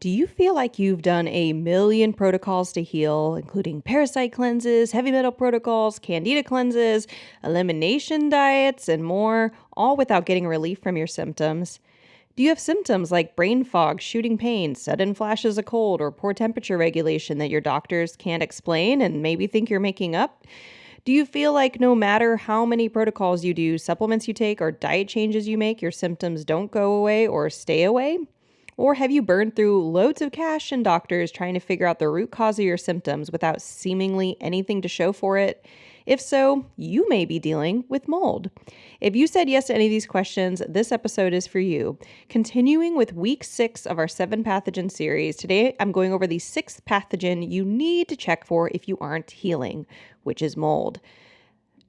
Do you feel like you've done a million protocols to heal, including parasite cleanses, heavy metal protocols, candida cleanses, elimination diets, and more, all without getting relief from your symptoms? Do you have symptoms like brain fog, shooting pain, sudden flashes of cold, or poor temperature regulation that your doctors can't explain and maybe think you're making up? Do you feel like no matter how many protocols you do, supplements you take, or diet changes you make, your symptoms don't go away or stay away? Or have you burned through loads of cash and doctors trying to figure out the root cause of your symptoms without seemingly anything to show for it? If so, you may be dealing with mold. If you said yes to any of these questions, this episode is for you. Continuing with week 6 of our 7 pathogen series, today I'm going over the 6th pathogen you need to check for if you aren't healing, which is mold.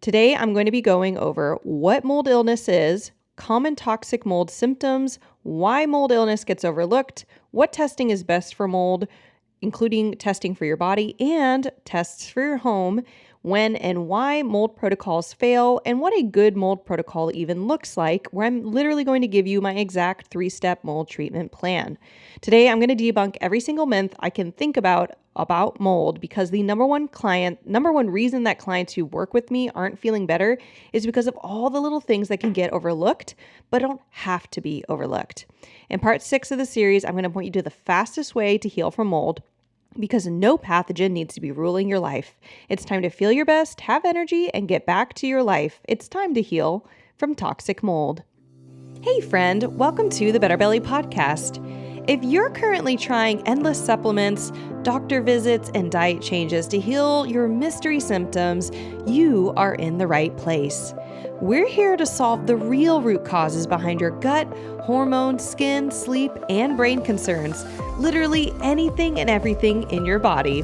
Today I'm going to be going over what mold illness is, common toxic mold symptoms, why mold illness gets overlooked, what testing is best for mold, including testing for your body and tests for your home, when and why mold protocols fail, and what a good mold protocol even looks like, where I'm literally going to give you my exact 3-step mold treatment plan. Today, I'm going to debunk every single myth I can think about mold, because the number one reason that clients who work with me aren't feeling better is because of all the little things that can get overlooked, but don't have to be overlooked. In part 6 of the series, I'm going to point you to the fastest way to heal from mold, because no pathogen needs to be ruling your life. It's time to feel your best, have energy, and get back to your life. It's time to heal from toxic mold. Hey friend, welcome to the Better Belly podcast. If you're currently trying endless supplements, doctor visits, and diet changes to heal your mystery symptoms, you are in the right place. We're here to solve the real root causes behind your gut, hormone, skin, sleep, and brain concerns. Literally anything and everything in your body.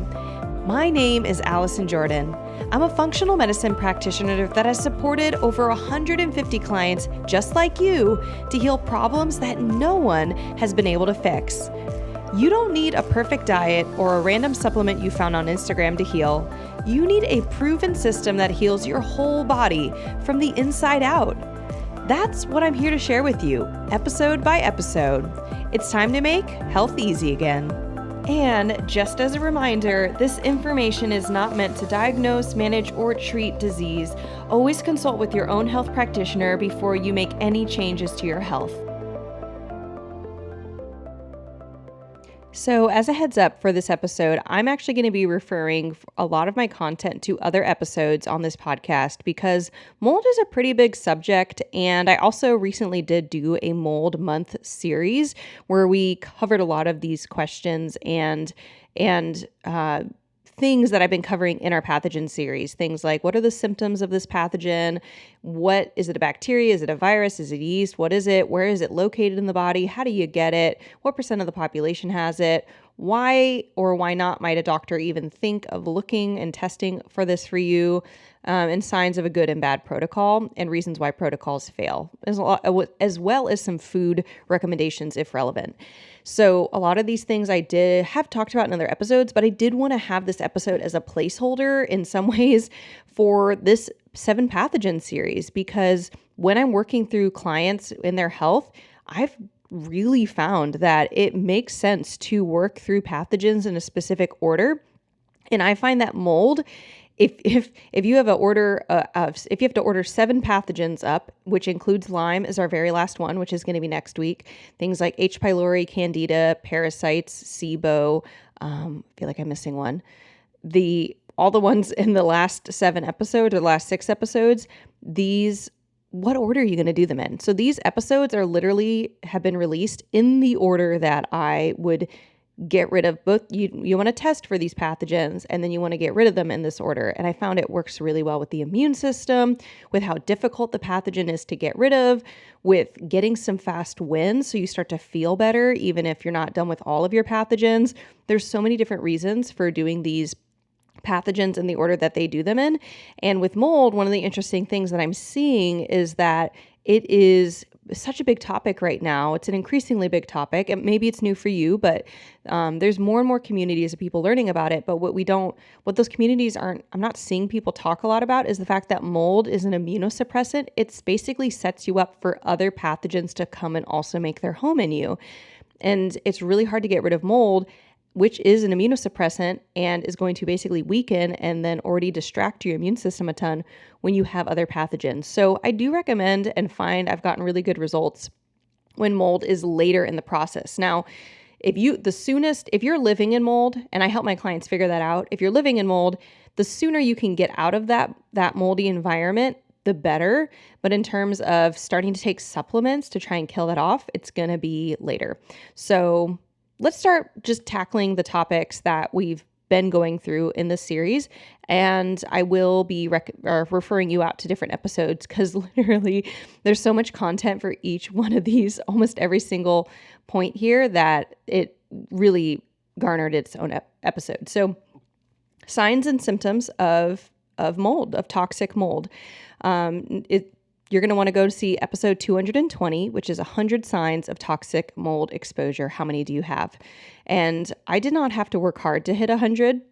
My name is Allison Jordan. I'm a functional medicine practitioner that has supported over 150 clients just like you to heal problems that no one has been able to fix. You don't need a perfect diet or a random supplement you found on Instagram to heal. You need a proven system that heals your whole body from the inside out. That's what I'm here to share with you, episode by episode. It's time to make health easy again. And just as a reminder, this information is not meant to diagnose, manage, or treat disease. Always consult with your own health practitioner before you make any changes to your health. So as a heads up for this episode, I'm actually going to be referring a lot of my content to other episodes on this podcast because mold is a pretty big subject. And I also recently did do a mold month series where we covered a lot of these questions and things that I've been covering in our pathogen series. Things like, what are the symptoms of this pathogen? What is it, a bacteria? Is it a virus? Is it yeast? What is it? Where is it located in the body? How do you get it? What % of the population has it? Why or why not might a doctor even think of looking and testing for this for you? And signs of a good and bad protocol and reasons why protocols fail, as well as some food recommendations if relevant. So a lot of these things I did have talked about in other episodes, but I did want to have this episode as a placeholder in some ways for this 7 pathogen series, because when I'm working through clients in their health, I've really found that it makes sense to work through pathogens in a specific order. And I find that mold, if you have if you have to order 7 pathogens up, which includes Lyme is our very last one, which is going to be next week. Things like H. pylori, candida, parasites, SIBO. I feel like I'm missing one. All the ones in the last 7 episodes or the last 6 episodes, what order are you going to do them in? So these episodes have been released in the order that I would get rid of both. You want to test for these pathogens and then you want to get rid of them in this order. And I found it works really well with the immune system, with how difficult the pathogen is to get rid of, with getting some fast wins. So you start to feel better, even if you're not done with all of your pathogens. There's so many different reasons for doing these pathogens in the order that they do them in. And with mold, one of the interesting things that I'm seeing is that it is such a big topic right now. It's an increasingly big topic, and maybe it's new for you, but there's more and more communities of people learning about it. But what those communities I'm not seeing people talk a lot about is the fact that mold is an immunosuppressant. It's basically sets you up for other pathogens to come and also make their home in you. And it's really hard to get rid of mold, which is an immunosuppressant and is going to basically weaken and then already distract your immune system a ton when you have other pathogens. So I do recommend and find I've gotten really good results when mold is later in the process. Now, if you're living in mold, and I help my clients figure that out, if you're living in mold, the sooner you can get out of that moldy environment, the better. But in terms of starting to take supplements to try and kill that off, it's going to be later. So let's start just tackling the topics that we've been going through in this series. And I will be referring you out to different episodes because literally there's so much content for each one of these, almost every single point here, that it really garnered its own episode. So signs and symptoms of mold, of toxic mold. You're going to want to go to see episode 220, which is 100 signs of toxic mold exposure. How many do you have? And I did not have to work hard to hit 100.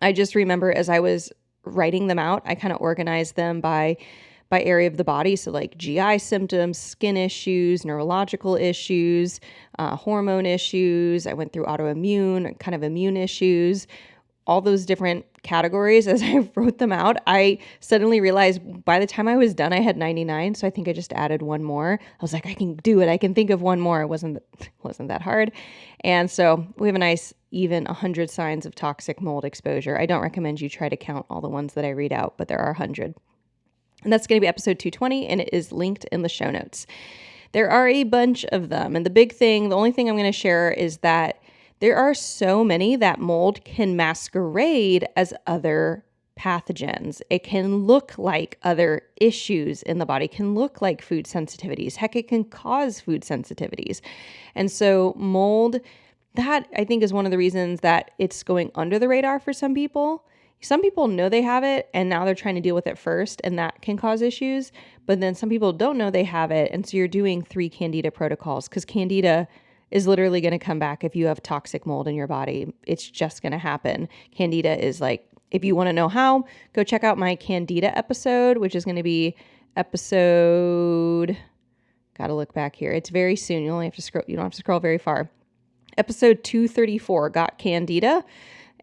I just remember as I was writing them out, I kind of organized them by area of the body. So like GI symptoms, skin issues, neurological issues, hormone issues. I went through autoimmune, kind of immune issues, all those different categories. As I wrote them out, I suddenly realized by the time I was done, I had 99. So I think I just added one more. I was like, I can do it. I can think of one more. It wasn't that hard. And so we have a nice even 100 signs of toxic mold exposure. I don't recommend you try to count all the ones that I read out, but there are 100. And that's going to be episode 220, and it is linked in the show notes. There are a bunch of them. And the only thing I'm going to share is that there are so many that mold can masquerade as other pathogens. It can look like other issues in the body, can look like food sensitivities. Heck, it can cause food sensitivities. And so mold, that I think is one of the reasons that it's going under the radar for some people. Some people know they have it and now they're trying to deal with it first, and that can cause issues. But then some people don't know they have it. And so you're doing 3 candida protocols, because candida is literally going to come back if you have toxic mold in your body. It's just going to happen. Candida is like, if you want to know how, go check out my candida episode, which is going to be episode, got to look back here. It's very soon. You don't have to scroll very far. Episode 234, got candida.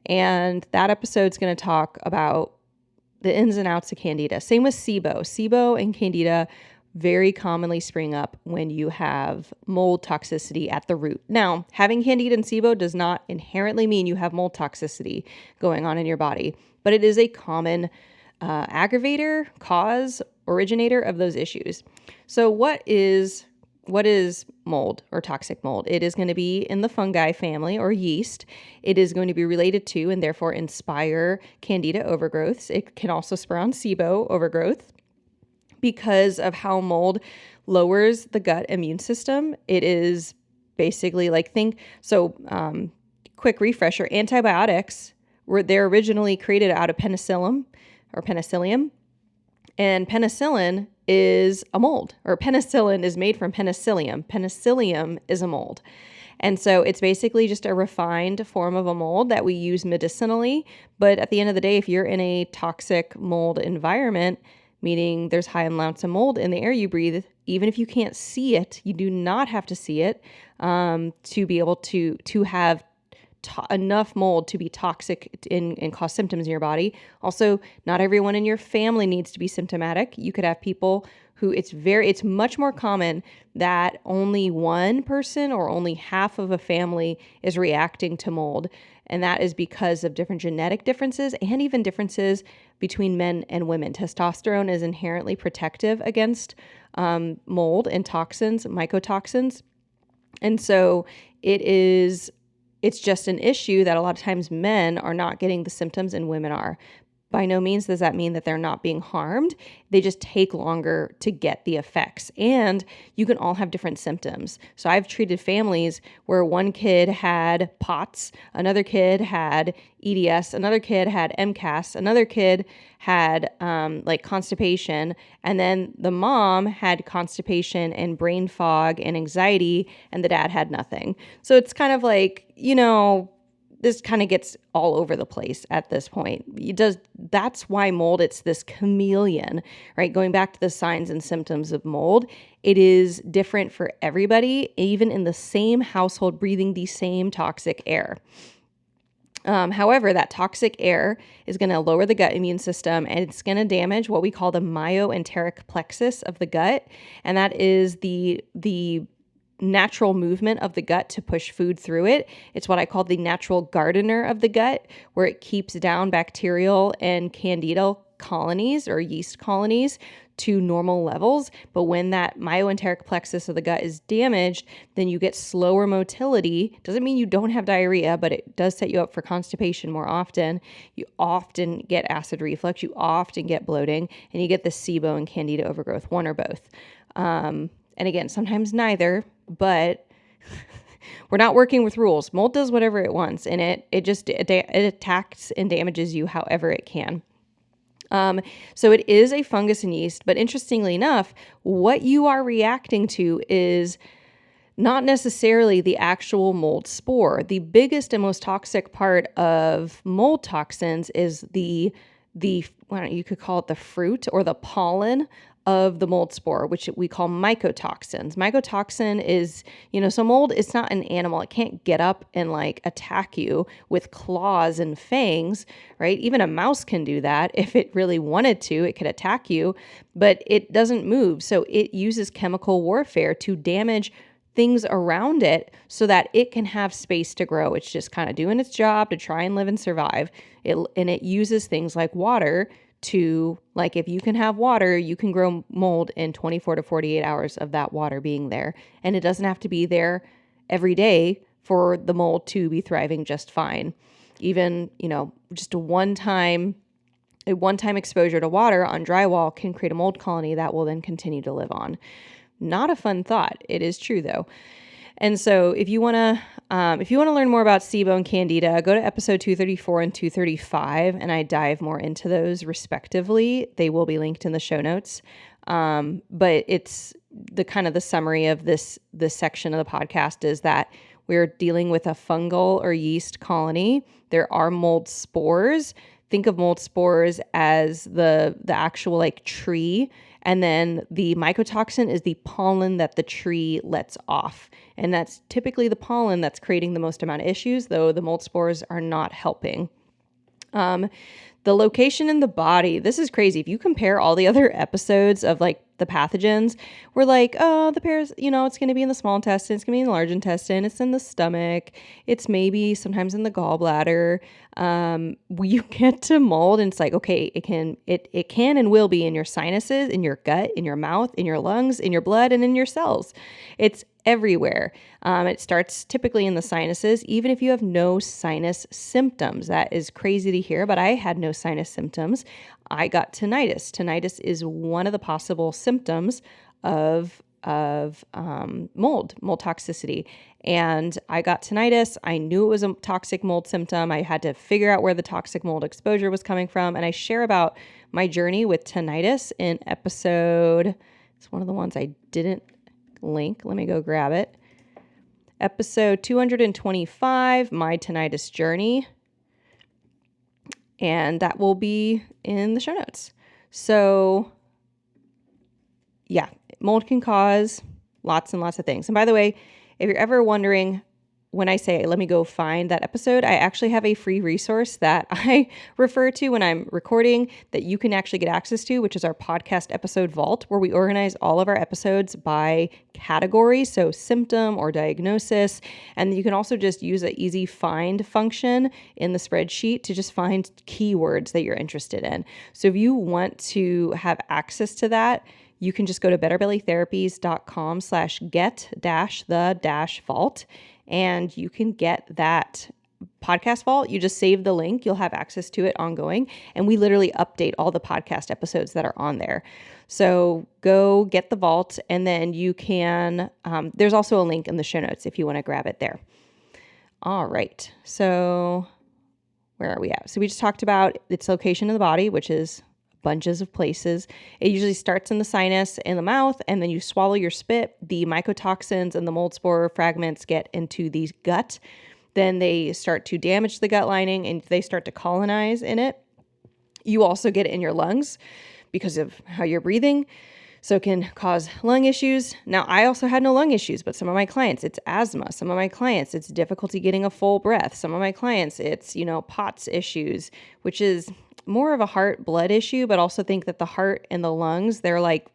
And that episode's going to talk about the ins and outs of candida. Same with SIBO. SIBO and candida very commonly spring up when you have mold toxicity at the root. Now, having candida and SIBO does not inherently mean you have mold toxicity going on in your body, but it is a common aggravator, cause, originator of those issues. So what is mold or toxic mold? It is going to be in the fungi family or yeast. It is going to be related to and therefore inspire candida overgrowths. It can also spur on SIBO overgrowth. Because of how mold lowers the gut immune system, it is basically quick refresher, antibiotics they're originally created out of penicillium, and penicillin is a mold, or penicillin is made from penicillium. Penicillium is a mold. And so it's basically just a refined form of a mold that we use medicinally. But at the end of the day, if you're in a toxic mold environment, meaning there's high amounts of mold in the air you breathe, even if you can't see it, you do not have to see it to be able to have enough mold to be toxic and cause symptoms in your body. Also, not everyone in your family needs to be symptomatic. You could have people who it's much more common that only one person or only half of a family is reacting to mold. And that is because of different genetic differences and even differences between men and women. Testosterone is inherently protective against mold and toxins, mycotoxins. And so it's just an issue that a lot of times men are not getting the symptoms and women are. By no means does that mean that they're not being harmed. They just take longer to get the effects. And you can all have different symptoms. So I've treated families where one kid had POTS, another kid had EDS, another kid had MCAS, another kid had constipation, and then the mom had constipation and brain fog and anxiety, and the dad had nothing. So it's kind of like, this kind of gets all over the place at this point. That's why mold, it's this chameleon, right? Going back to the signs and symptoms of mold, it is different for everybody, even in the same household breathing the same toxic air. However, that toxic air is going to lower the gut immune system, and it's going to damage what we call the myoenteric plexus of the gut. And that is the natural movement of the gut to push food through it. It's what I call the natural gardener of the gut, where it keeps down bacterial and candida colonies or yeast colonies to normal levels. But when that myoenteric plexus of the gut is damaged, then you get slower motility. Doesn't mean you don't have diarrhea, but it does set you up for constipation more often. You often get acid reflux. You often get bloating, and you get the SIBO and candida overgrowth, one or both. And again, sometimes neither, but we're not working with rules. Mold does whatever it wants, and it attacks and damages you however it can. So it is a fungus and yeast, but interestingly enough, what you are reacting to is not necessarily the actual mold spore. The biggest and most toxic part of mold toxins is the you could call it the fruit or the pollen of the mold spore, which we call mycotoxins. Mycotoxin is, so mold, it's not an animal. It can't get up and like attack you with claws and fangs, right? Even a mouse can do that. If it really wanted to, it could attack you, but it doesn't move. So it uses chemical warfare to damage things around it so that it can have space to grow. It's just kind of doing its job to try and live and survive. And it uses things like water to, like, if you can have water, you can grow mold in 24 to 48 hours of that water being there. And it doesn't have to be there every day for the mold to be thriving just fine. Even, just a one-time exposure to water on drywall can create a mold colony that will then continue to live on. Not a fun thought. It is true though. And so if you want to learn more about SIBO and candida, go to episode 234 and 235, and I dive more into those respectively. They will be linked in the show notes. But it's the summary of this section of the podcast is that we're dealing with a fungal or yeast colony. There are mold spores. Think of mold spores as the actual like tree. And then the mycotoxin is the pollen that the tree lets off. And that's typically the pollen that's creating the most amount of issues, though the mold spores are not helping. The location in the body, this is crazy. If you compare all the other episodes of like the pathogens, we're like, oh, the it's going to be in the small intestine, it's going to be in the large intestine, it's in the stomach, it's maybe sometimes in the gallbladder. You get to mold and it's like, okay, it can and will be in your sinuses, in your gut, in your mouth, in your lungs, in your blood, and in your cells. It's everywhere. It starts typically in the sinuses, even if you have no sinus symptoms. That is crazy to hear, but I had no sinus symptoms. I got tinnitus. Tinnitus is one of the possible symptoms of mold toxicity. And I got tinnitus. I knew it was a toxic mold symptom. I had to figure out where the toxic mold exposure was coming from. And I share about my journey with tinnitus in episode, it's one of the ones I didn't link. Let me go grab it. Episode 225, My Tinnitus Journey. And that will be in the show notes. So yeah, mold can cause lots and lots of things. And by the way, if you're ever wondering, when I say, let me go find that episode, I actually have a free resource that I refer to when I'm recording that you can actually get access to, which is our podcast episode vault, where we organize all of our episodes by category, so symptom or diagnosis. And you can also just use an easy find function in the spreadsheet to just find keywords that you're interested in. So if you want to have access to that, you can just go to betterbellytherapies.com/get-the-vault. And you can get that podcast vault. You just save the link. You'll have access to it ongoing. And we literally update all the podcast episodes that are on there. So go get the vault, and then you can, there's also a link in the show notes if you want to grab it there. All right. So where are we at? So we just talked about its location in the body, which is bunches of places. It usually starts in the sinus and the mouth, and then you swallow your spit. The mycotoxins and the mold spore fragments get into the gut. then they start to damage the gut lining and they start to colonize in it. You also get it in your lungs because of how you're breathing. So it can cause lung issues. Now, I also had no lung issues, but some of my clients, it's asthma. Some of my clients, it's difficulty getting a full breath. Some of my clients, it's, POTS issues, which is more of a heart blood issue, but also think that the heart and the lungs, they're like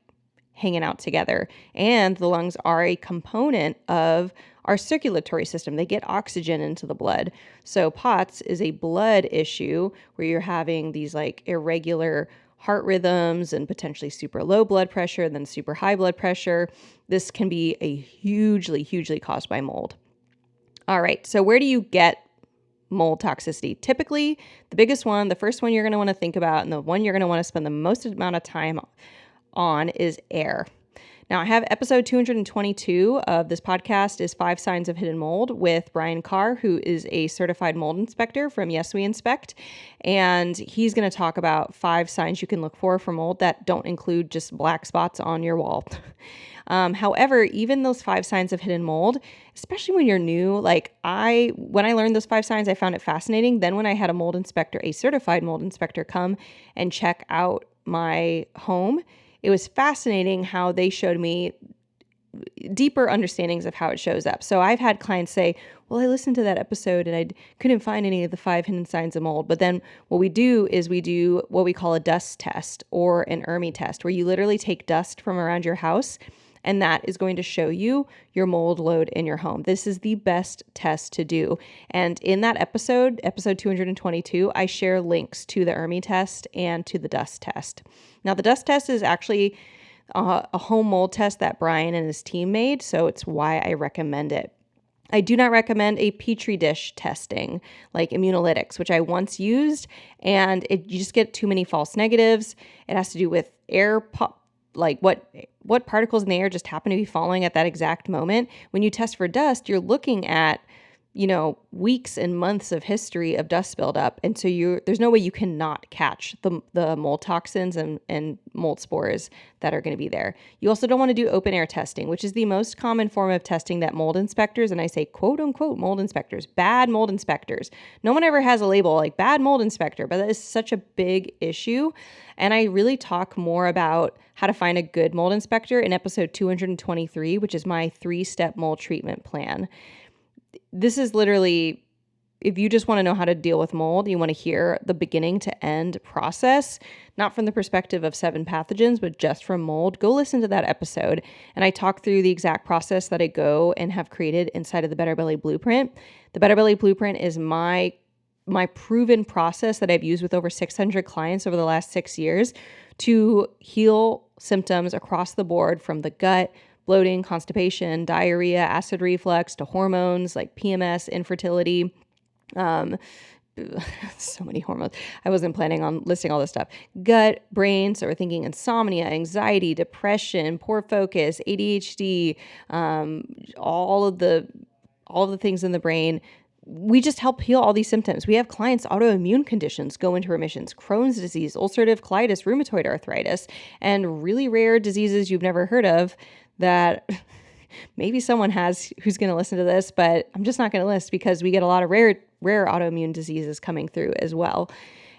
hanging out together. And the lungs are a component of our circulatory system. They get oxygen into the blood. So POTS is a blood issue where you're having these like irregular heart rhythms and potentially super low blood pressure and then super high blood pressure. This can be a hugely caused by mold. All right, so where do you get mold toxicity? Typically, the biggest one, the first one you're going to want to think about, and the one you're going to want to spend the most amount of time on is air. Now, I have episode 222 of this podcast is 5 Signs of Hidden Mold with Brian Carr, who is a certified mold inspector from Yes We Inspect. And he's going to talk about 5 signs you can look for mold that don't include just black spots on your wall. However, even those 5 signs of hidden mold, especially when you're new, when I learned those 5 signs, I found it fascinating. Then when I had a certified mold inspector come and check out my home, it was fascinating how they showed me deeper understandings of how it shows up. So I've had clients say, well, I listened to that episode and I couldn't find any of the 5 hidden signs of mold. But then what we do is we do what we call a dust test or an ERMI test, where you literally take dust from around your house, and that is going to show you your mold load in your home. This is the best test to do. And in that episode 222, I share links to the ERMI test and to the dust test. Now, the dust test is actually a home mold test that Brian and his team made, so it's why I recommend it. I do not recommend a petri dish testing like immunolytics, which I once used, and you just get too many false negatives. It has to do with air what particles in the air just happen to be falling at that exact moment. When you test for dust, you're looking at, weeks and months of history of dust buildup. And so there's no way you cannot catch the mold toxins and mold spores that are going to be there. You also don't want to do open air testing, which is the most common form of testing that mold inspectors, and I say quote unquote mold inspectors, bad mold inspectors. No one ever has a label like bad mold inspector, but that is such a big issue. And I really talk more about how to find a good mold inspector in episode 223, which is my 3-step mold treatment plan. This is literally, if you just want to know how to deal with mold, you want to hear the beginning to end process, not from the perspective of 7 pathogens, but just from mold, go listen to that episode. And I talk through the exact process that I go and have created inside of the Better Belly Blueprint. The Better Belly Blueprint is my proven process that I've used with over 600 clients over the last 6 years to heal symptoms across the board, from the gut, bloating, constipation, diarrhea, acid reflux, to hormones like PMS, infertility, so many hormones. I wasn't planning on listing all this stuff. Gut, brain, so we're thinking insomnia, anxiety, depression, poor focus, ADHD, all of the things in the brain. We just help heal all these symptoms. We have clients' autoimmune conditions go into remissions: Crohn's disease, ulcerative colitis, rheumatoid arthritis, and really rare diseases you've never heard of that maybe someone has who's going to listen to this, but I'm just not going to list, because we get a lot of rare autoimmune diseases coming through as well.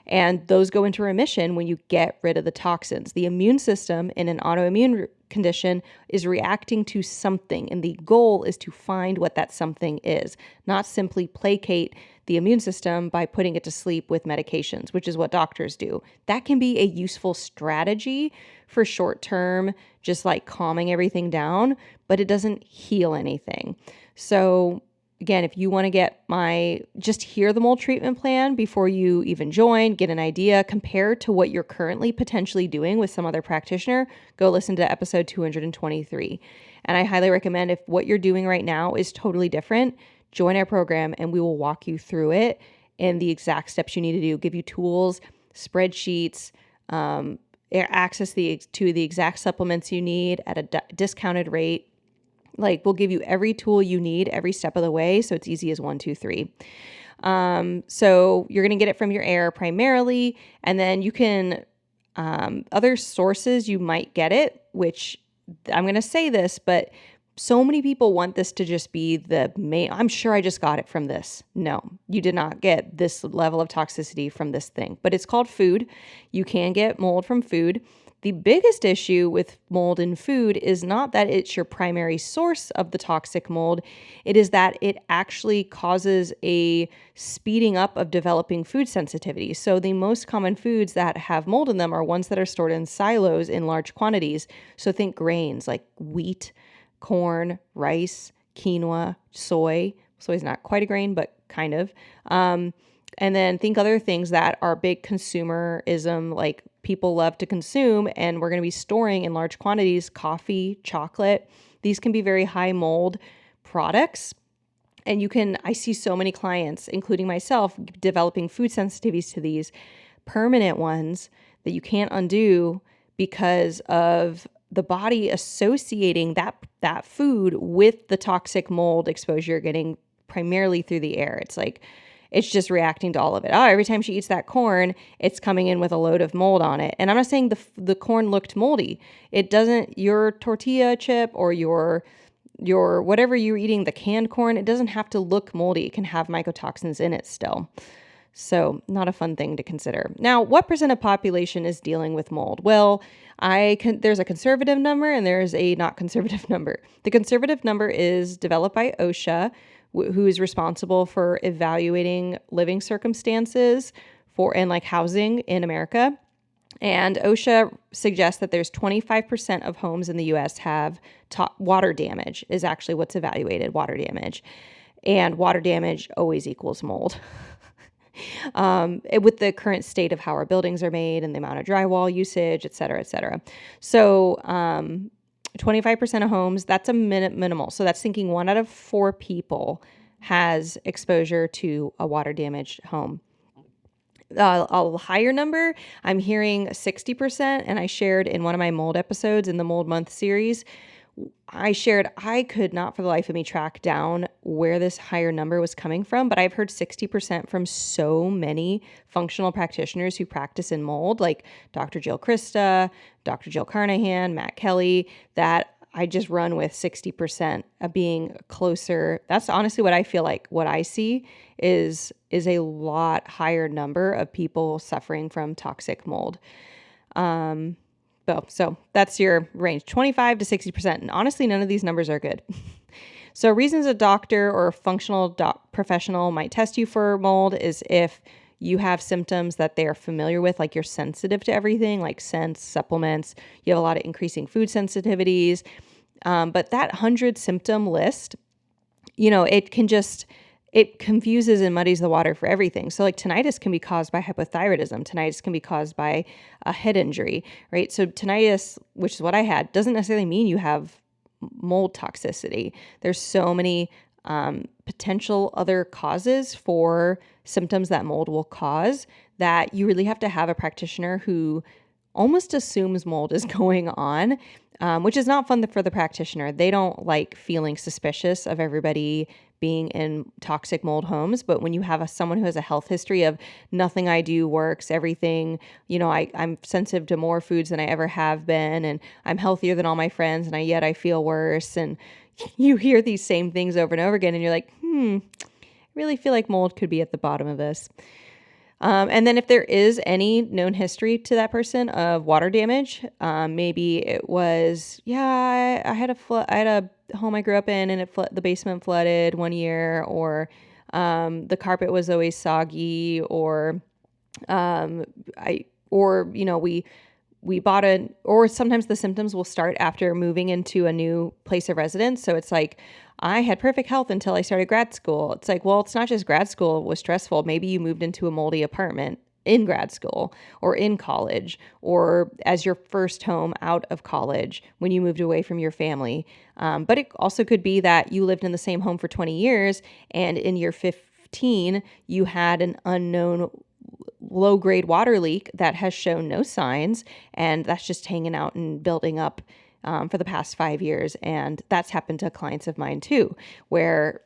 And those go into remission when you get rid of the toxins. The immune system in an autoimmune condition is reacting to something, and the goal is to find what that something is, not simply placate the immune system by putting it to sleep with medications, which is what doctors do. That can be a useful strategy for short term, just like calming everything down, but it doesn't heal anything. So again, if you want to just hear the mold treatment plan before you even join, get an idea, compare to what you're currently potentially doing with some other practitioner, go listen to episode 223. And I highly recommend, if what you're doing right now is totally different, join our program and we will walk you through it and the exact steps you need to do, give you tools, spreadsheets, access to the exact supplements you need at a discounted rate. We'll give you every tool you need every step of the way, so it's easy as 1, 2, 3. So you're going to get it from your air primarily, and then you can, other sources you might get it, which I'm going to say this, but So many people want this to just be the main, I'm sure I just got it from this. No, you did not get this level of toxicity from this thing, but it's called food. You can get mold from food. The biggest issue with mold in food is not that it's your primary source of the toxic mold. It is that it actually causes a speeding up of developing food sensitivity. So the most common foods that have mold in them are ones that are stored in silos in large quantities. So think grains like wheat, corn, rice, quinoa, soy. Soy is not quite a grain, but kind of. And then think other things that are big consumerism, like people love to consume, and we're going to be storing in large quantities: coffee, chocolate. These can be very high mold products. And I see so many clients, including myself, developing food sensitivities to these permanent ones that you can't undo because of the body associating that food with the toxic mold exposure you're getting primarily through the air. It's like, it's just reacting to all of it. Oh, every time she eats that corn, it's coming in with a load of mold on it. And I'm not saying the corn looked moldy. It doesn't. Your tortilla chip or your whatever you're eating, the canned corn, it doesn't have to look moldy. It can have mycotoxins in it still. So not a fun thing to consider. Now, what percent of population is dealing with mold? Well, there's a conservative number and there's a not conservative number. The conservative number is developed by OSHA, who is responsible for evaluating living circumstances and like housing in America. And OSHA suggests that there's 25% of homes in the U.S. have water damage is actually what's evaluated, water damage. And water damage always equals mold. With the current state of how our buildings are made and the amount of drywall usage, et cetera, et cetera. So 25% of homes, that's a minimal. So that's thinking 1 out of 4 people has exposure to a water damaged home. A higher number, I'm hearing 60%, and I shared in one of my mold episodes in the Mold Month series, I shared I could not for the life of me track down where this higher number was coming from, but I've heard 60% from so many functional practitioners who practice in mold, like Dr. Jill Krista, Dr. Jill Carnahan, Matt Kelly, that I just run with 60% of being closer. That's honestly what I feel like. What I see is a lot higher number of people suffering from toxic mold. So that's your range, 25 to 60%. And honestly, none of these numbers are good. So reasons a doctor or a functional professional might test you for mold is if you have symptoms that they are familiar with, like you're sensitive to everything, like scents, supplements, you have a lot of increasing food sensitivities. But that 100 symptom list, it confuses and muddies the water for everything. So like tinnitus can be caused by hypothyroidism. Tinnitus can be caused by a head injury, right? So tinnitus, which is what I had, doesn't necessarily mean you have mold toxicity. There's so many potential other causes for symptoms that mold will cause that you really have to have a practitioner who almost assumes mold is going on, which is not fun for the practitioner. They don't like feeling suspicious of everybody being in toxic mold homes. But when you have someone who has a health history of nothing I do works, everything, I'm sensitive to more foods than I ever have been, and I'm healthier than all my friends, and yet I feel worse. And you hear these same things over and over again, and you're like, I really feel like mold could be at the bottom of this. And then if there is any known history to that person of water damage, maybe it was, I had a home I grew up in and the basement flooded one year, or the carpet was always soggy, or we bought or sometimes the symptoms will start after moving into a new place of residence. So it's like, I had perfect health until I started grad school. It's like, well, it's not just grad school was stressful. Maybe you moved into a moldy apartment in grad school or in college, or as your first home out of college when you moved away from your family. But it also could be that you lived in the same home for 20 years and in year 15, you had an unknown low-grade water leak that has shown no signs, and that's just hanging out and building up for the past 5 years. And that's happened to clients of mine too, where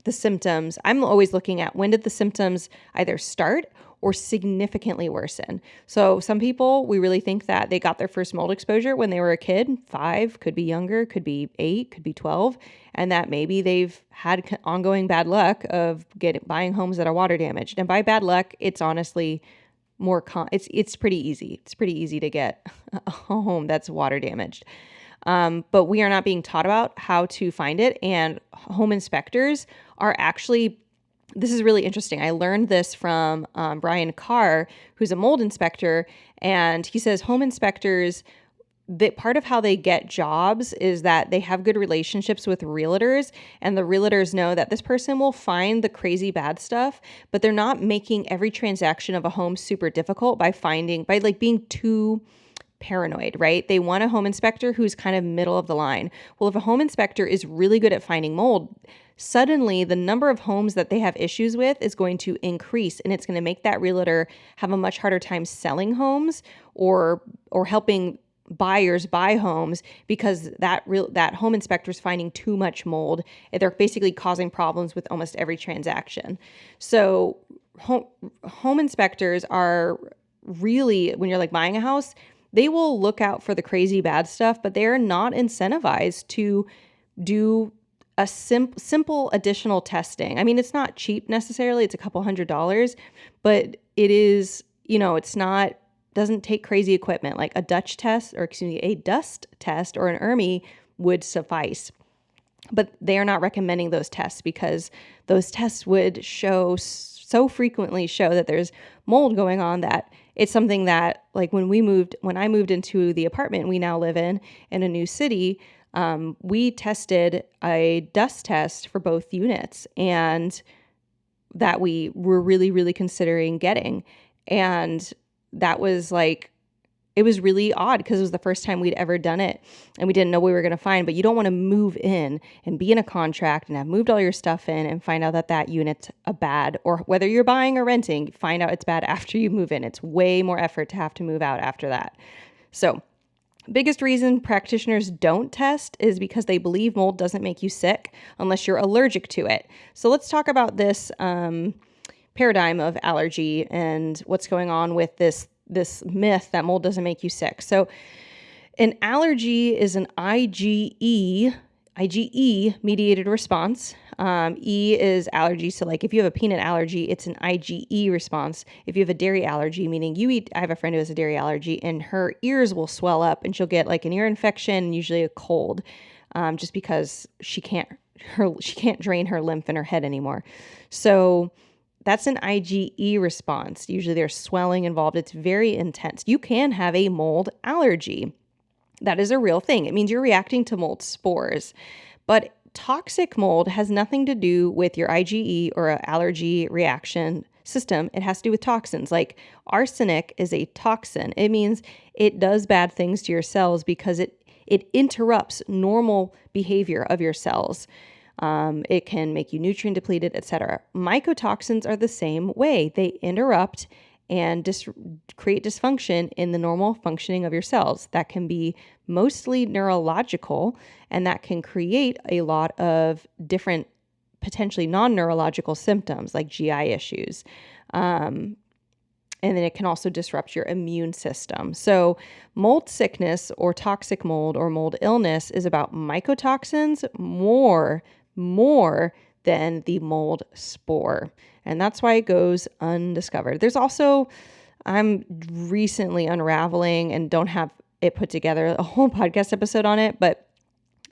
the symptoms, I'm always looking at when did the symptoms either start or significantly worsen. So some people, we really think that they got their first mold exposure when they were a kid, 5, could be younger, could be 8, could be 12, and that maybe they've had ongoing bad luck of buying homes that are water damaged. And by bad luck, it's honestly it's pretty easy. It's pretty easy to get a home that's water damaged. But we are not being taught about how to find it. And home inspectors are actually, this is really interesting. I learned this from Brian Carr, who's a mold inspector. And he says home inspectors, that part of how they get jobs is that they have good relationships with realtors, and the realtors know that this person will find the crazy bad stuff, but they're not making every transaction of a home super difficult by being too paranoid, right? They want a home inspector who's kind of middle of the line. Well, if a home inspector is really good at finding mold, suddenly the number of homes that they have issues with is going to increase, and it's going to make that realtor have a much harder time selling homes or helping buyers buy homes, because that home inspector is finding too much mold. They're basically causing problems with almost every transaction. So home inspectors are really, when you're like buying a house, they will look out for the crazy bad stuff, but they are not incentivized to do a simple additional testing. I mean, it's not cheap necessarily. It's a couple $100s, but it is, doesn't take crazy equipment. Like a dust test or an ERMI would suffice. But they are not recommending those tests because those tests would so frequently show that there's mold going on that it's something that, like when I moved into the apartment we now live in a new city, we tested a dust test for both units, and that we were really, really considering getting. And that was it was really odd because it was the first time we'd ever done it, and we didn't know what we were going to find. But you don't want to move in and be in a contract and have moved all your stuff in and find out that unit's bad, or whether you're buying or renting, find out it's bad after you move in. It's way more effort to have to move out after that. So biggest reason practitioners don't test is because they believe mold doesn't make you sick unless you're allergic to it. So let's talk about this paradigm of allergy and what's going on with this myth that mold doesn't make you sick. So an allergy is an IgE mediated response. E is allergy. So like if you have a peanut allergy, it's an IgE response. If you have a dairy allergy, meaning I have a friend who has a dairy allergy and her ears will swell up and she'll get like an ear infection, usually a cold, just because she can't drain her lymph in her head anymore. So that's an IgE response. Usually there's swelling involved. It's very intense. You can have a mold allergy. That is a real thing. It means you're reacting to mold spores. But toxic mold has nothing to do with your IgE or an allergy reaction system. It has to do with toxins. Like arsenic is a toxin. It means it does bad things to your cells because it interrupts normal behavior of your cells. It can make you nutrient depleted, etc. Mycotoxins are the same way. They interrupt and create dysfunction in the normal functioning of your cells. That can be mostly neurological, and that can create a lot of different potentially non-neurological symptoms like GI issues. And then it can also disrupt your immune system. So mold sickness or toxic mold or mold illness is about mycotoxins more than the mold spore. And that's why it goes undiscovered. There's also, I'm recently unraveling and don't have it put together, a whole podcast episode on it, but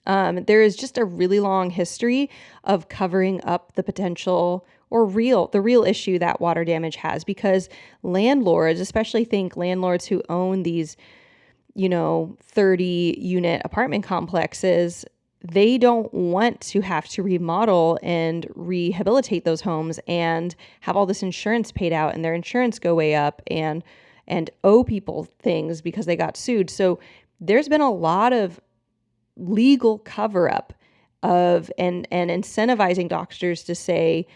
there is just a really long history of covering up the potential or the real issue that water damage has, because landlords, especially think landlords who own these, 30 unit apartment complexes, they don't want to have to remodel and rehabilitate those homes and have all this insurance paid out and their insurance go way up and owe people things because they got sued. So there's been a lot of legal cover up of and incentivizing doctors to say,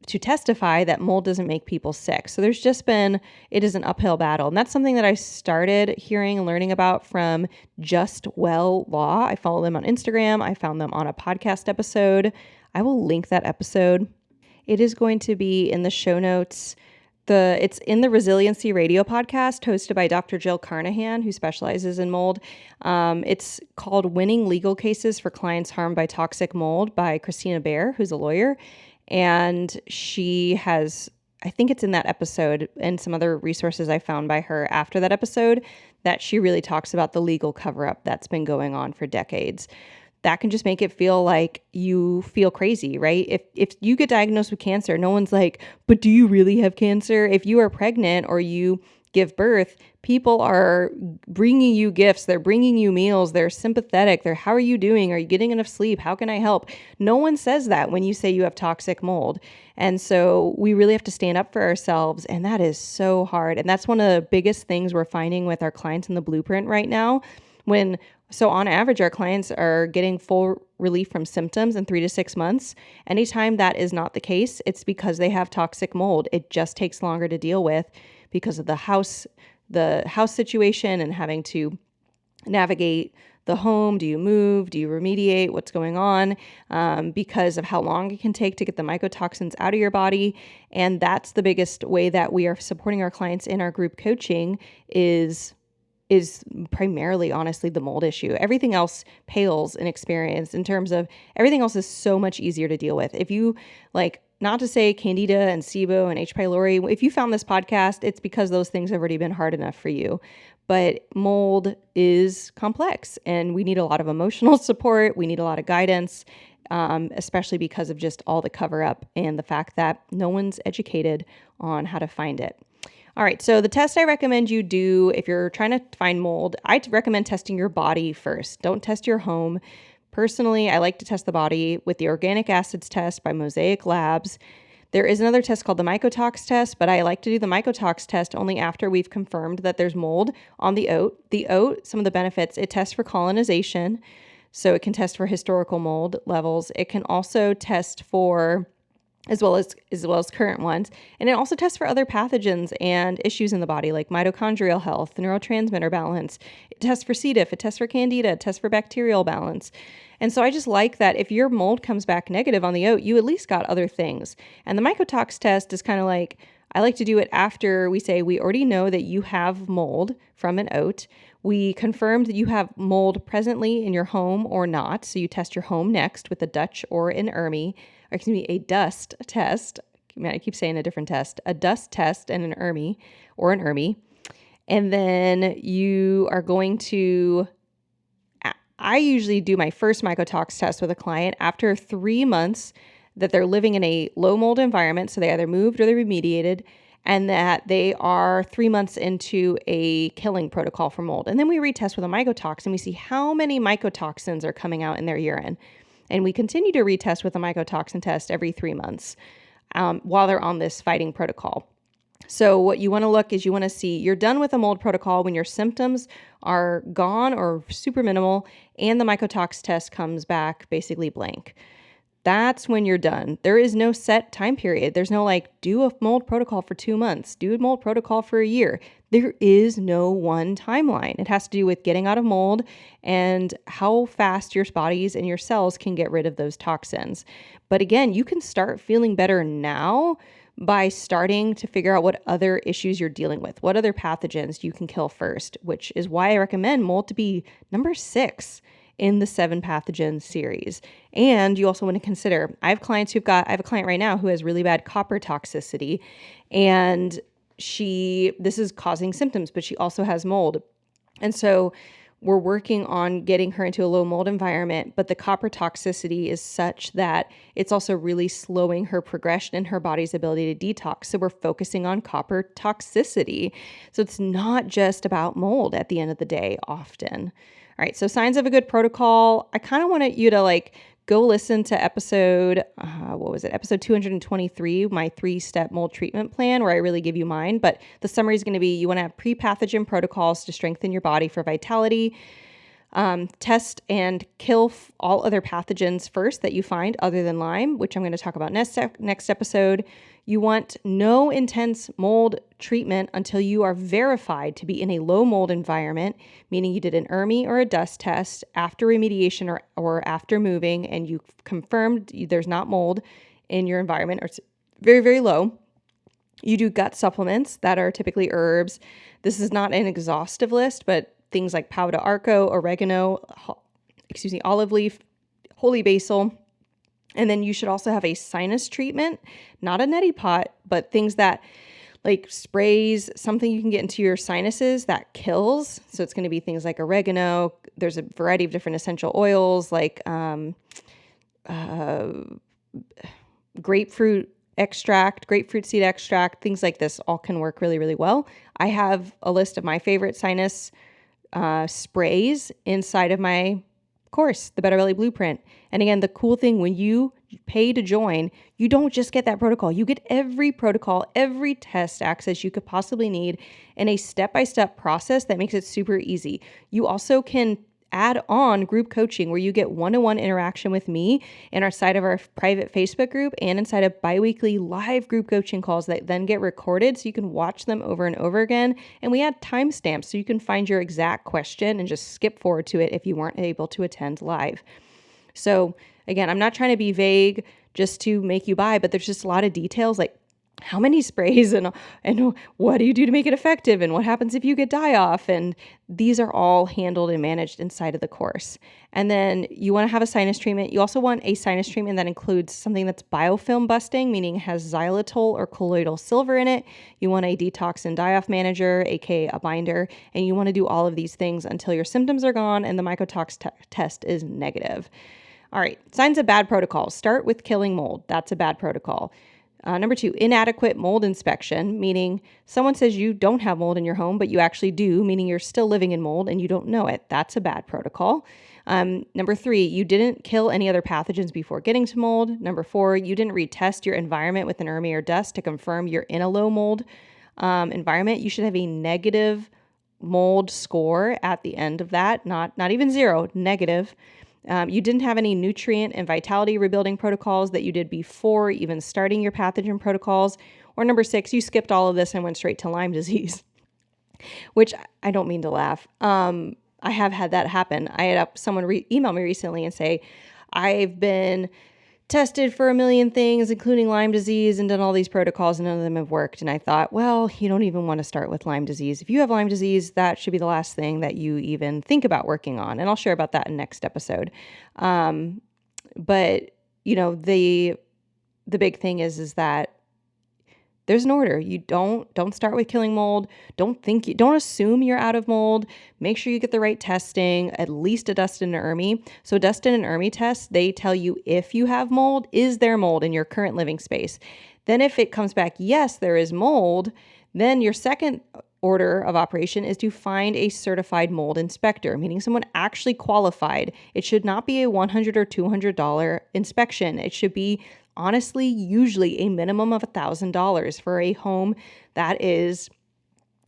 to testify that mold doesn't make people sick. So it is an uphill battle. And that's something that I started hearing and learning about from Just Well Law. I follow them on Instagram. I found them on a podcast episode. I will link that episode. It is going to be in the show notes. It's in the Resiliency Radio podcast hosted by Dr. Jill Carnahan, who specializes in mold. It's called Winning Legal Cases for Clients Harmed by Toxic Mold by Christina Bear, who's a lawyer. And I think it's in that episode and some other resources I found by her after that episode that she really talks about the legal cover-up that's been going on for decades. That can just make it feel like you feel crazy, right? If you get diagnosed with cancer, no one's like, but do you really have cancer? If you are pregnant or you give birth, people are bringing you gifts. They're bringing you meals. They're sympathetic. How are you doing? Are you getting enough sleep? How can I help? No one says that when you say you have toxic mold. And so we really have to stand up for ourselves. And that is so hard. And that's one of the biggest things we're finding with our clients in the blueprint right now. So on average, our clients are getting full relief from symptoms in 3 to 6 months. Anytime that is not the case, it's because they have toxic mold. It just takes longer to deal with because of the house situation and having to navigate the home. Do you move? Do you remediate? What's going on? Because of how long it can take to get the mycotoxins out of your body. And that's the biggest way that we are supporting our clients in our group coaching is primarily, honestly, the mold issue. Everything else pales in experience in terms of everything else is so much easier to deal with. If you not to say candida and SIBO and H. pylori, if you found this podcast, it's because those things have already been hard enough for you. But mold is complex and we need a lot of emotional support. We need a lot of guidance, especially because of just all the cover up and the fact that no one's educated on how to find it. All right, so the test I recommend you do if you're trying to find mold, I recommend testing your body first. Don't test your home. Personally, I like to test the body with the organic acids test by Mosaic Labs. There is another test called the mycotox test, but I like to do the mycotox test only after we've confirmed that there's mold on the oat. The oat, some of the benefits, it tests for colonization, so it can test for historical mold levels. It can also test for as well as current ones. And it also tests for other pathogens and issues in the body like mitochondrial health, neurotransmitter balance. It tests for C. diff, it tests for candida, it tests for bacterial balance. And so I just like that if your mold comes back negative on the oat, you at least got other things. And the mycotox test is kind of like, I like to do it after we say we already know that you have mold from an oat. We confirmed that you have mold presently in your home or not. So you test your home next with a Dutch or an a dust test. I keep saying a different test. A dust test and an ERMI. And then you are going to, I usually do my first mycotox test with a client after 3 months that they're living in a low mold environment. So they either moved or they remediated, and that they are 3 months into a killing protocol for mold. And then we retest with a mycotox and we see how many mycotoxins are coming out in their urine. And we continue to retest with a mycotoxin test every 3 months while they're on this fighting protocol. So what you want to look is you want to see you're done with a mold protocol when your symptoms are gone or super minimal and the mycotox test comes back basically blank. That's when you're done. There is no set time period. There's no do a mold protocol for 2 months, do a mold protocol for a year. There is no one timeline. It has to do with getting out of mold and how fast your bodies and your cells can get rid of those toxins. But again, you can start feeling better now by starting to figure out what other issues you're dealing with, what other pathogens you can kill first, which is why I recommend mold to be number 6 in the 7 pathogen series. And you also want to consider, I have a client right now who has really bad copper toxicity, and this is causing symptoms, but she also has mold. And so we're working on getting her into a low mold environment, but the copper toxicity is such that it's also really slowing her progression and her body's ability to detox. So we're focusing on copper toxicity. So it's not just about mold at the end of the day often. All right, so signs of a good protocol. I kind of wanted you to go listen to episode 223, my 3-step mold treatment plan, where I really give you mine. But the summary is going to be you want to have pre-pathogen protocols to strengthen your body for vitality. Test and kill all other pathogens first that you find other than Lyme, which I'm going to talk about next episode. You want no intense mold treatment until you are verified to be in a low mold environment, meaning you did an ERMI or a dust test after remediation or after moving, and you confirmed there's not mold in your environment or it's very, very low. You do gut supplements that are typically herbs. This is not an exhaustive list, but things like pau d'arco, oregano, olive leaf, holy basil. And then you should also have a sinus treatment, not a neti pot, but things that like sprays, something you can get into your sinuses that kills. So it's going to be things like oregano. There's a variety of different essential oils like grapefruit seed extract, things like this all can work really, really well. I have a list of my favorite sinus sprays inside of my course, the Better Belly Blueprint. And again, the cool thing, when you pay to join, you don't just get that protocol. You get every protocol, every test access you could possibly need in a step-by-step process that makes it super easy. You also can add on group coaching where you get one-on-one interaction with me in our side of our private Facebook group and inside of biweekly live group coaching calls that then get recorded so you can watch them over and over again. And we add timestamps so you can find your exact question and just skip forward to it if you weren't able to attend live. So again, I'm not trying to be vague just to make you buy, but there's just a lot of details like how many sprays and what do you do to make it effective and what happens if you get die off, and these are all handled and managed inside of the course. And then you want to have a sinus treatment. You also want a sinus treatment that includes something that's biofilm busting, meaning it has xylitol or colloidal silver in it. You want a detox and die-off manager, aka a binder, and you want to do all of these things until your symptoms are gone and the mycotox test is negative. All right, signs of bad protocols. Start with killing mold. That's a bad protocol. Number 2, inadequate mold inspection, meaning someone says you don't have mold in your home, but you actually do, meaning you're still living in mold and you don't know it. That's a bad protocol. Number 3, you didn't kill any other pathogens before getting to mold. Number 4, you didn't retest your environment with an ERMI or dust to confirm you're in a low mold environment. You should have a negative mold score at the end of that, not even 0, negative. You didn't have any nutrient and vitality rebuilding protocols that you did before even starting your pathogen protocols. Or number 6, you skipped all of this and went straight to Lyme disease, which I don't mean to laugh. I have had that happen. I had someone email me recently and say, I've been tested for a million things, including Lyme disease, and done all these protocols, and none of them have worked. And I thought, well, you don't even want to start with Lyme disease. If you have Lyme disease, that should be the last thing that you even think about working on. And I'll share about that in next episode. But you know, the big thing is that there's an order. You don't start with killing mold. Don't assume you're out of mold. Make sure you get the right testing, at least a dust and an ERMI. So dust and an ERMI test, they tell you if you have mold, is there mold in your current living space? Then if it comes back, yes, there is mold, then your second order of operation is to find a certified mold inspector, meaning someone actually qualified. It should not be a $100 or $200 inspection. It should be honestly, usually a minimum of $1,000 for a home that is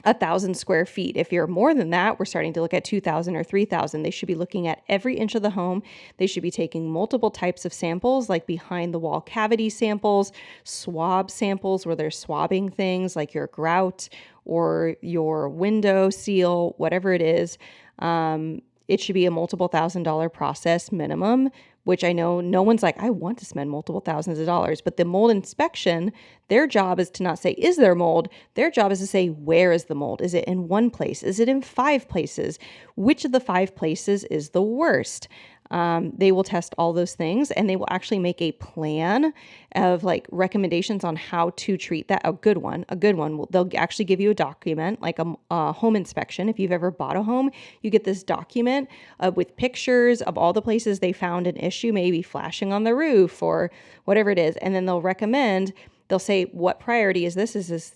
1,000 square feet. If you're more than that, we're starting to look at 2,000 or 3,000. They should be looking at every inch of the home. They should be taking multiple types of samples, like behind the wall cavity samples, swab samples where they're swabbing things like your grout or your window seal, whatever it is. It should be a multiple $1,000 process minimum, which I know no one's like, I want to spend multiple thousands of dollars. But the mold inspection, their job is to not say, is there mold? Their job is to say, where is the mold? Is it in one place? Is it in 5 places? Which of the 5 places is the worst? They will test all those things, and they will actually make a plan of like recommendations on how to treat that. A good one. They'll actually give you a document, like a home inspection. If you've ever bought a home, you get this document with pictures of all the places they found an issue, maybe flashing on the roof or whatever it is. And then they'll say, what priority is this? Is this,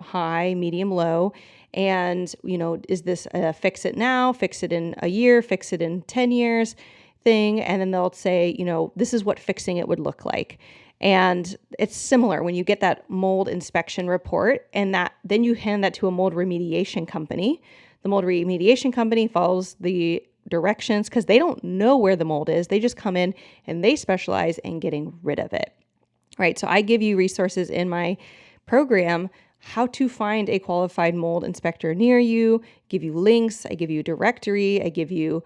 high, medium, low? And, is this fix it now, fix it in a year, fix it in 10 years thing? And then they'll say, this is what fixing it would look like. And it's similar when you get that mold inspection report and then you hand that to a mold remediation company. The mold remediation company follows the directions because they don't know where the mold is. They just come in and they specialize in getting rid of it. Right. So I give you resources in my program how to find a qualified mold inspector near you, give you links, I give you a directory, I give you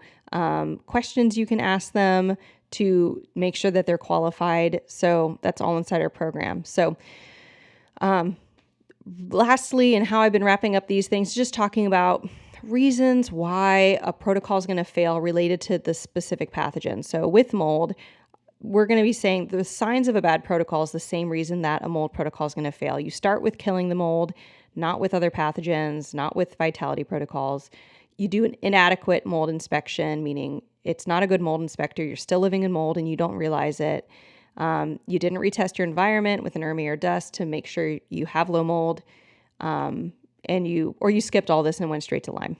questions you can ask them to make sure that they're qualified. So that's all inside our program. So lastly, and how I've been wrapping up these things, just talking about reasons why a protocol is going to fail related to the specific pathogen. So with mold, we're going to be saying the signs of a bad protocol is the same reason that a mold protocol is going to fail. You start with killing the mold, not with other pathogens, not with vitality protocols. You do an inadequate mold inspection, meaning it's not a good mold inspector. You're still living in mold and you don't realize it. You didn't retest your environment with an ERMI or dust to make sure you have low mold, and you skipped all this and went straight to Lyme.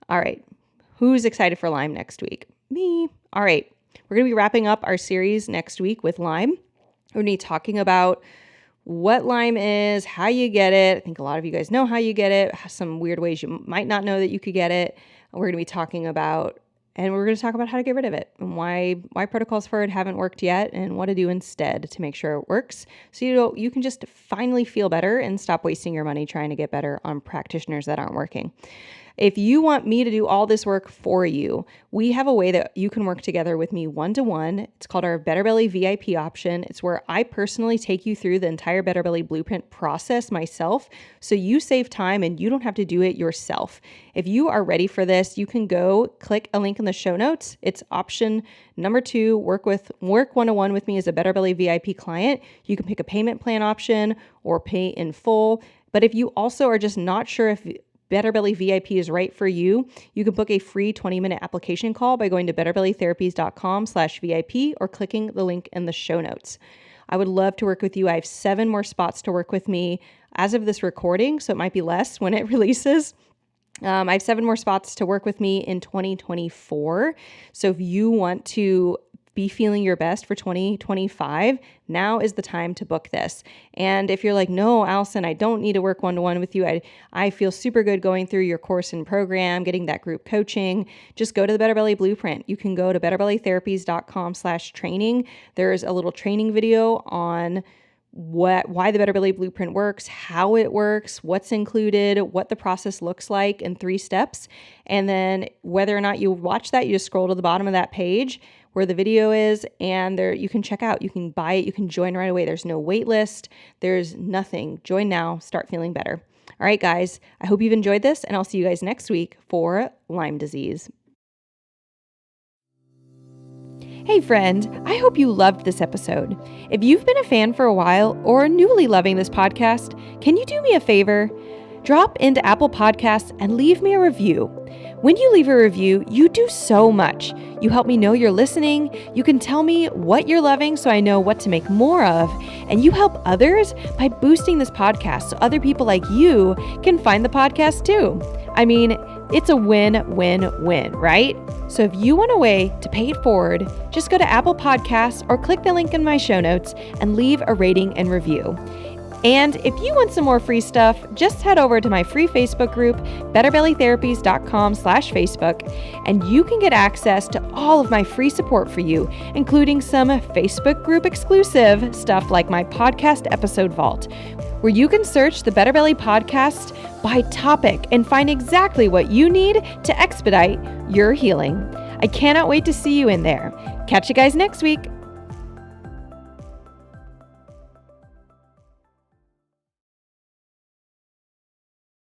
All right. Who's excited for Lyme next week? Me. All right. We're going to be wrapping up our series next week with Lyme. We're going to be talking about what Lyme is, how you get it. I think a lot of you guys know how you get it, some weird ways you might not know that you could get it. We're going to be talking about, and we're going to talk about how to get rid of it and why protocols for it haven't worked yet and what to do instead to make sure it works. So you can just finally feel better and stop wasting your money trying to get better on practitioners that aren't working. If you want me to do all this work for you, we have a way that you can work together with me one-to-one. It's called our Better Belly VIP option. It's where I personally take you through the entire Better Belly blueprint process myself, so you save time and you don't have to do it yourself. If you are ready for this, you can go click a link in the show notes. It's option number 2, work one-to-one with me as a Better Belly VIP client. You can pick a payment plan option or pay in full. But if you also are just not sure if Better Belly VIP is right for you, you can book a free 20-minute application call by going to betterbellytherapies.com/VIP or clicking the link in the show notes. I would love to work with you. I have 7 more spots to work with me as of this recording, so it might be less when it releases. I have 7 more spots to work with me in 2024. So if you want to be feeling your best for 2025, now is the time to book this. And if you're like, no, Allison, I don't need to work one-to-one with you. I feel super good going through your course and program, getting that group coaching. Just go to the Better Belly Blueprint. You can go to betterbellytherapies.com/training. There's a little training video on why the Better Belly Blueprint works, how it works, what's included, what the process looks like in 3 steps. And then whether or not you watch that, you just scroll to the bottom of that page where the video is, and there you can check out, you can buy it, you can join right away. There's no wait list. There's nothing. Join now, start feeling better. All right, guys, I hope you've enjoyed this, and I'll see you guys next week for Lyme disease. Hey friend, I hope you loved this episode. If you've been a fan for a while or newly loving this podcast, can you do me a favor? Drop into Apple Podcasts and leave me a review. When you leave a review, you do so much. You help me know you're listening. You can tell me what you're loving so I know what to make more of. And you help others by boosting this podcast so other people like you can find the podcast too. I mean, it's a win-win-win, right? So if you want a way to pay it forward, just go to Apple Podcasts or click the link in my show notes and leave a rating and review. And if you want some more free stuff, just head over to my free Facebook group, betterbellytherapies.com/Facebook, and you can get access to all of my free support for you, including some Facebook group exclusive stuff like my podcast episode vault, where you can search the Better Belly podcast by topic and find exactly what you need to expedite your healing. I cannot wait to see you in there. Catch you guys next week.